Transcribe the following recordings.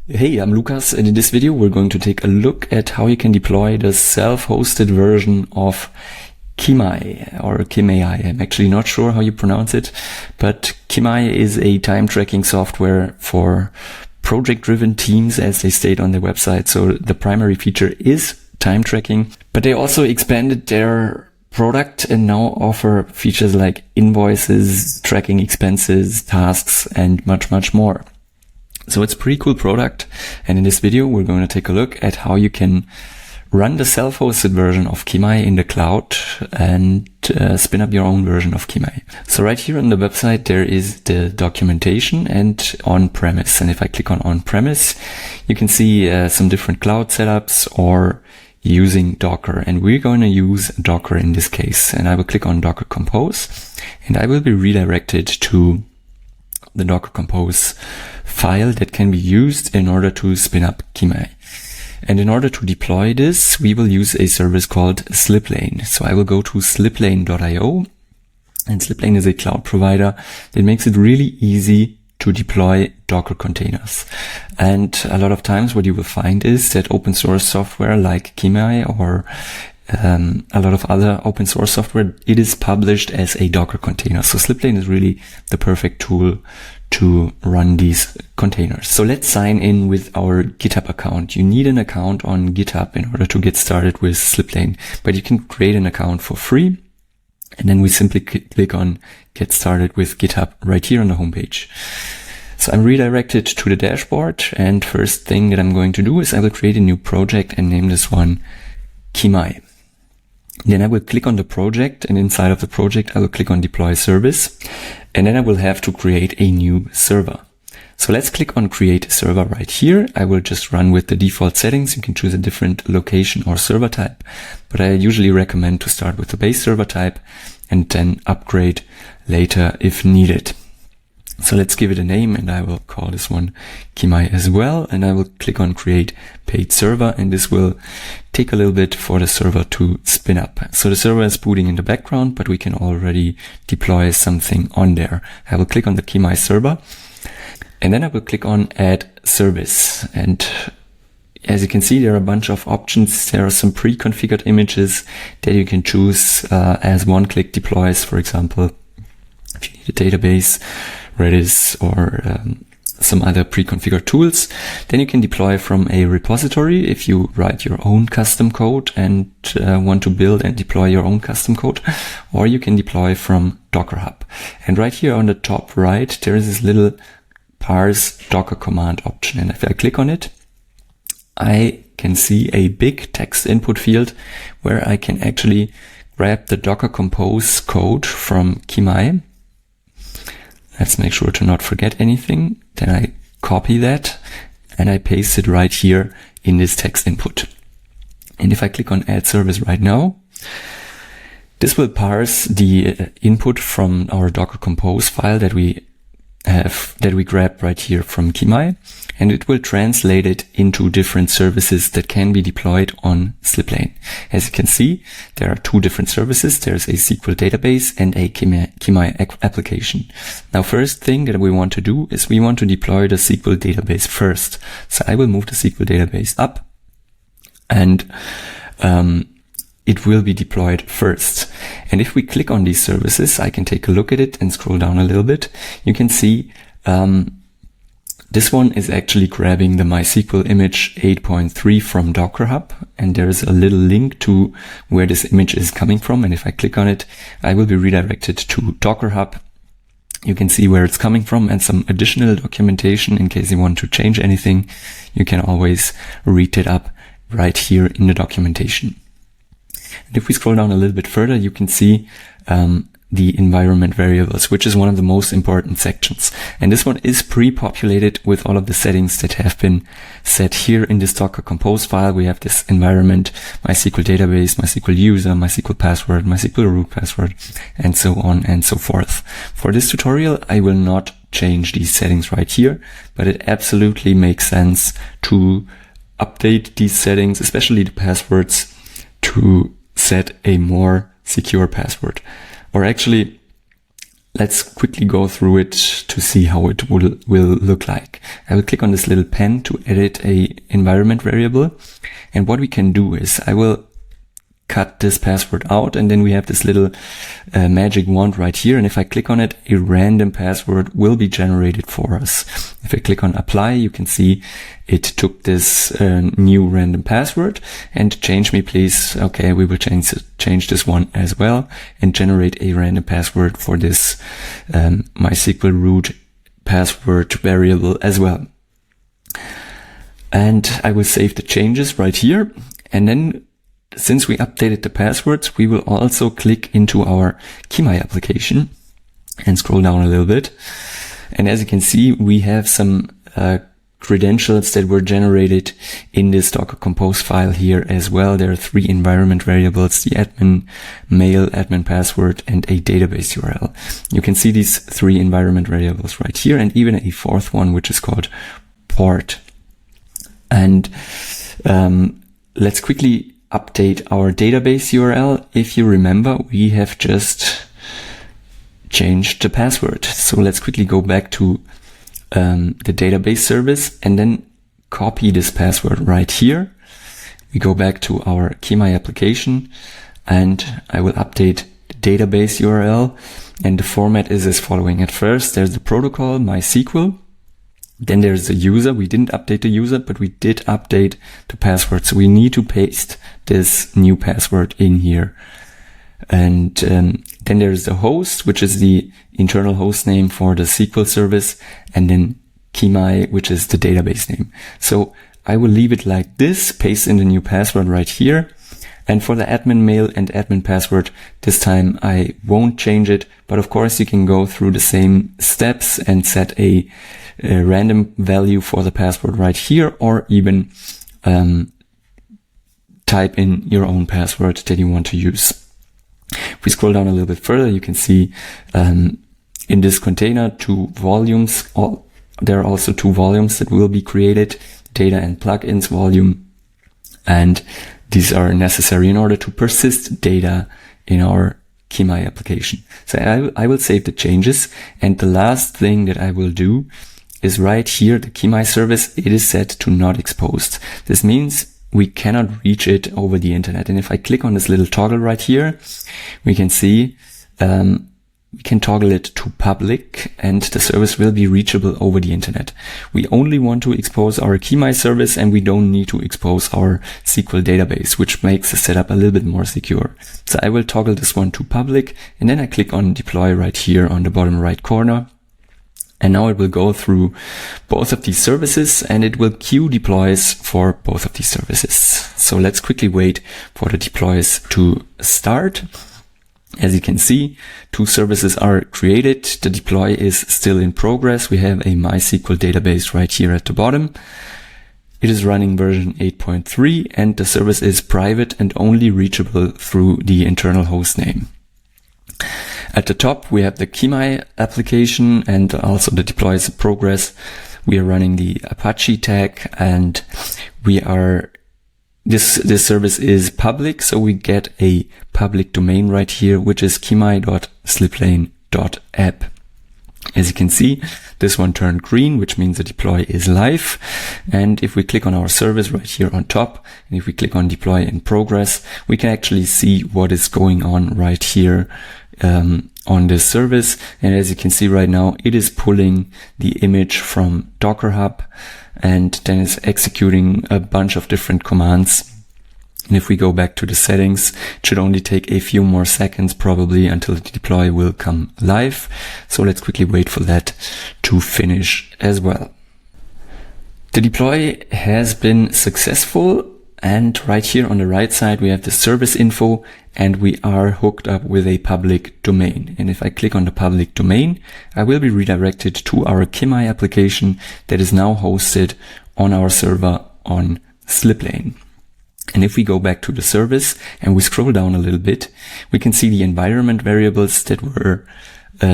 Hey, I'm Lukas, and in this video we're going to take a look at how you can deploy the self-hosted version of Kimai or Kimai. I'm actually not sure how you pronounce it, but Kimai is a time tracking software for project-driven teams, as they state on their website. So the primary feature is time tracking, but they also expanded their product and now offer features like invoices, tracking expenses, tasks, and much, much more. So it's a pretty cool product, and in this video we're going to take a look at how you can run the self-hosted version of Kimai in the cloud and spin up your own version of Kimai. So right here on the website there is the documentation and on-premise, and if I click on on-premise you can see some different cloud setups or using Docker, and we're going to use Docker in this case. And I will click on Docker Compose and I will be redirected to the Docker Compose file that can be used in order to spin up Kimai. And in order to deploy this, we will use a service called Sliplane. So I will go to sliplane.io, and Sliplane is a cloud provider that makes it really easy to deploy Docker containers. And a lot of times what you will find is that open source software like Kimai or a lot of other open source software, it is published as a Docker container. So Sliplane is really the perfect tool to run these containers. So let's sign in with our GitHub account. You need an account on GitHub in order to get started with Sliplane, but you can create an account for free. And then we simply click on Get Started with GitHub right here on the homepage. So I'm redirected to the dashboard, and first thing that I'm going to do is I will create a new project and name this one Kimai. Then I will click on the project, and inside of the project I will click on Deploy Service, and then I will have to create a new server. So let's click on Create Server right here. I will just run with the default settings. You can choose a different location or server type, but I usually recommend to start with the base server type and then upgrade later if needed. So let's give it a name, and I will call this one Kimai as well, and I will click on Create Paid Server, and this will take a little bit for the server to spin up. So the server is booting in the background, but we can already deploy something on there. I will click on the Kimai server, and then I will click on Add Service, and as you can see, there are a bunch of options. There are some pre-configured images that you can choose as one-click deploys, for example, if you need a database, Redis, or some other pre-configured tools. Then you can deploy from a repository if you write your own custom code and want to build and deploy your own custom code, or you can deploy from Docker Hub. And right here on the top right, there is this little parse Docker command option. And if I click on it, I can see a big text input field where I can actually grab the Docker Compose code from Kimai. Let's make sure to not forget anything. Then I copy that and I paste it right here in this text input. And if I click on Add Service right now, this will parse the input from our Docker Compose file that we grabbed right here from Kimai, and it will translate it into different services that can be deployed on Sliplane. As you can see, there are two different services. There's a SQL database and a Kimai application. Now, first thing that we want to do is we want to deploy the SQL database first. So I will move the SQL database up, and it will be deployed first. And if we click on these services, I can take a look at it and scroll down a little bit. You can see this one is actually grabbing the MySQL image 8.3 from Docker Hub, and there is a little link to where this image is coming from. And if I click on it, I will be redirected to Docker Hub. You can see where it's coming from and some additional documentation in case you want to change anything. You can always read it up right here in the documentation. And if we scroll down a little bit further, you can see the environment variables, which is one of the most important sections. And this one is pre-populated with all of the settings that have been set here in this Docker Compose file. We have this environment, MySQL database, MySQL user, MySQL password, MySQL root password, and so on and so forth. For this tutorial, I will not change these settings right here, but it absolutely makes sense to update these settings, especially the passwords, to set a more secure password. Or actually, let's quickly go through it to see how it will look like. I will click on this little pen to edit a environment variable. And what we can do is I will cut this password out, and then we have this little magic wand right here. And if I click on it, a random password will be generated for us. If I click on apply, you can see it took this new random password, and change me please. Okay, we will change this one as well and generate a random password for this MySQL root password variable as well. And I will save the changes right here. And then since we updated the passwords, we will also click into our Kimai application and scroll down a little bit. And as you can see, we have some credentials that were generated in this Docker Compose file here as well. There are 3 environment variables: the admin mail, admin password, and a database URL. You can see these 3 environment variables right here, and even a 4th one, which is called port. And let's quickly update our database URL. If you remember, we have just changed the password. So let's quickly go back to the database service and then copy this password right here. We go back to our Kimai application and I will update the database URL, and the format is as following. At first, there's the protocol, MySQL. Then there's the user. We didn't update the user, but we did update the password. So we need to paste this new password in here. And then there's the host, which is the internal host name for the SQL service. And then Kimai, which is the database name. So I will leave it like this, paste in the new password right here. And for the admin mail and admin password, this time I won't change it. But of course, you can go through the same steps and set a random value for the password right here, or even type in your own password that you want to use. If we scroll down a little bit further, you can see in this container 2 volumes. There are also 2 volumes that will be created, data and plugins volume. And these are necessary in order to persist data in our Kimai application. So I will save the changes. And the last thing that I will do is right here, the Kimai service, it is set to not exposed. This means we cannot reach it over the internet. And if I click on this little toggle right here, we can see we can toggle it to public and the service will be reachable over the internet. We only want to expose our Kimai service and we don't need to expose our SQL database, which makes the setup a little bit more secure. So I will toggle this one to public, and then I click on deploy right here on the bottom right corner. And now it will go through both of these services and it will queue deploys for both of these services. So let's quickly wait for the deploys to start. As you can see, 2 services are created. The deploy is still in progress. We have a MySQL database right here at the bottom. It is running version 8.3 and the service is private and only reachable through the internal host name. At the top, we have the Kimai application and also the deploy is in progress. We are running the Apache tag and this service is public. So we get a public domain right here, which is kimai.sliplane.app. As you can see, this one turned green, which means the deploy is live. And if we click on our service right here on top, and if we click on deploy in progress, we can actually see what is going on right here on this service. And as you can see right now, it is pulling the image from Docker Hub and then it's executing a bunch of different commands. And if we go back to the settings, it should only take a few more seconds probably until the deploy will come live. So let's quickly wait for that to finish as well. The deploy has been successful. And right here on the right side, we have the service info and we are hooked up with a public domain. And if I click on the public domain, I will be redirected to our Kimai application that is now hosted on our server on Sliplane. And if we go back to the service and we scroll down a little bit, we can see the environment variables that were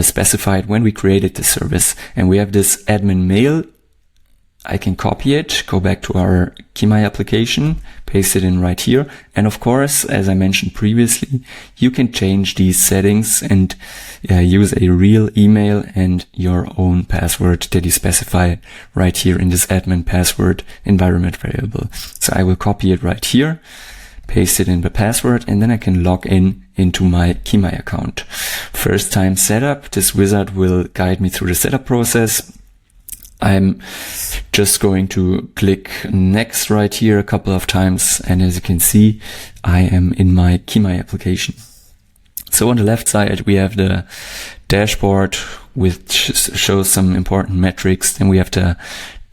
specified when we created the service. And we have this admin mail I can copy it, go back to our Kimai application, paste it in right here. And of course, as I mentioned previously, you can change these settings and use a real email and your own password that you specify right here in this admin password environment variable. So I will copy it right here, paste it in the password, and then I can log in into my Kimai account. First time setup, this wizard will guide me through the setup process. I'm just going to click next right here a couple of times, and as you can see, I am in my Kimai application. So on the left side, we have the dashboard, which shows some important metrics. Then we have the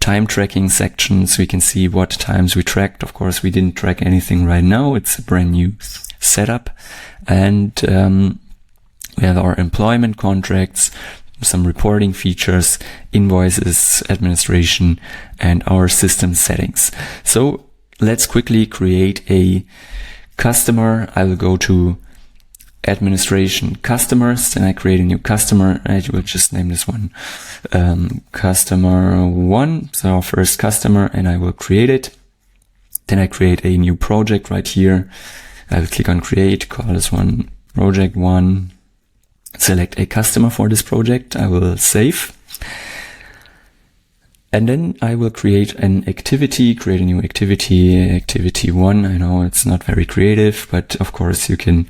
time tracking section, so we can see what times we tracked. Of course, we didn't track anything right now. It's a brand new setup. And we have our employment contracts, some reporting features, invoices, administration, and our system settings. So let's quickly create a customer. I will go to administration customers, then I create a new customer. I will just name this one customer 1, so our first customer, and I will create it. Then I create a new project right here. I will click on create, call this one project 1, select a customer for this project. I will save. And then I will create an activity, create a new activity, activity 1. I know it's not very creative, but of course you can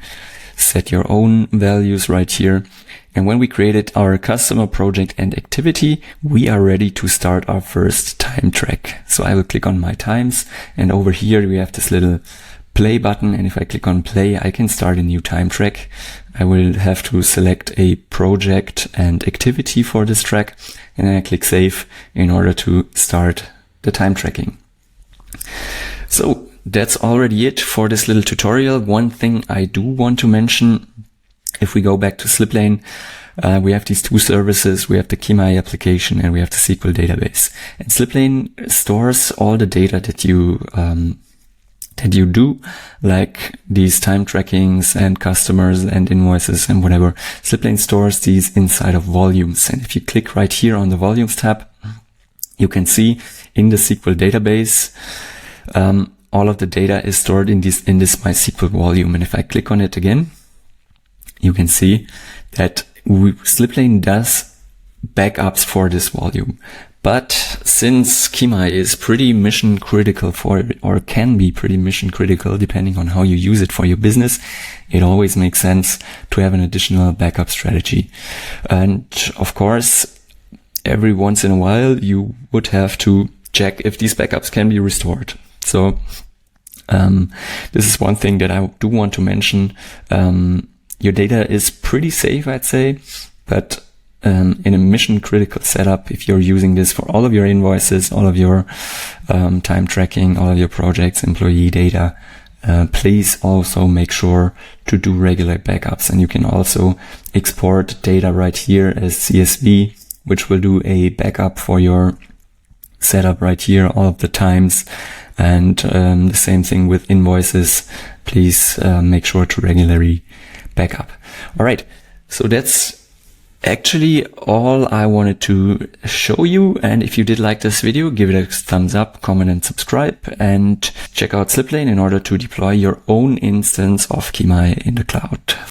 set your own values right here. And when we created our customer project and activity, we are ready to start our first time track. So I will click on my times, and over here we have this little play button. And if I click on play, I can start a new time track. I will have to select a project and activity for this track, and then I click save in order to start the time tracking. So that's already it for this little tutorial. One thing I do want to mention, if we go back to Sliplane, we have these two services. We have the Kimai application and we have the SQL database. And Sliplane stores all the data that you do, like these time trackings and customers and invoices and whatever. Sliplane stores these inside of volumes. And if you click right here on the volumes tab, you can see in the SQL database, all of the data is stored in this MySQL volume. And if I click on it again, you can see that Sliplane does backups for this volume. But since Kimai is pretty mission critical or can be pretty mission critical depending on how you use it for your business, it always makes sense to have an additional backup strategy. And of course, every once in a while, you would have to check if these backups can be restored. So this is one thing that I do want to mention. Your data is pretty safe, I'd say, but in a mission critical setup, if you're using this for all of your invoices, all of your time tracking, all of your projects, employee data, please also make sure to do regular backups. And you can also export data right here as CSV, which will do a backup for your setup right here all of the times. And the same thing with invoices. Please make sure to regularly back up. All right. So that's actually all I wanted to show you. And if you did like this video, give it a thumbs up, comment and subscribe, and check out Sliplane in order to deploy your own instance of Kimai in the cloud.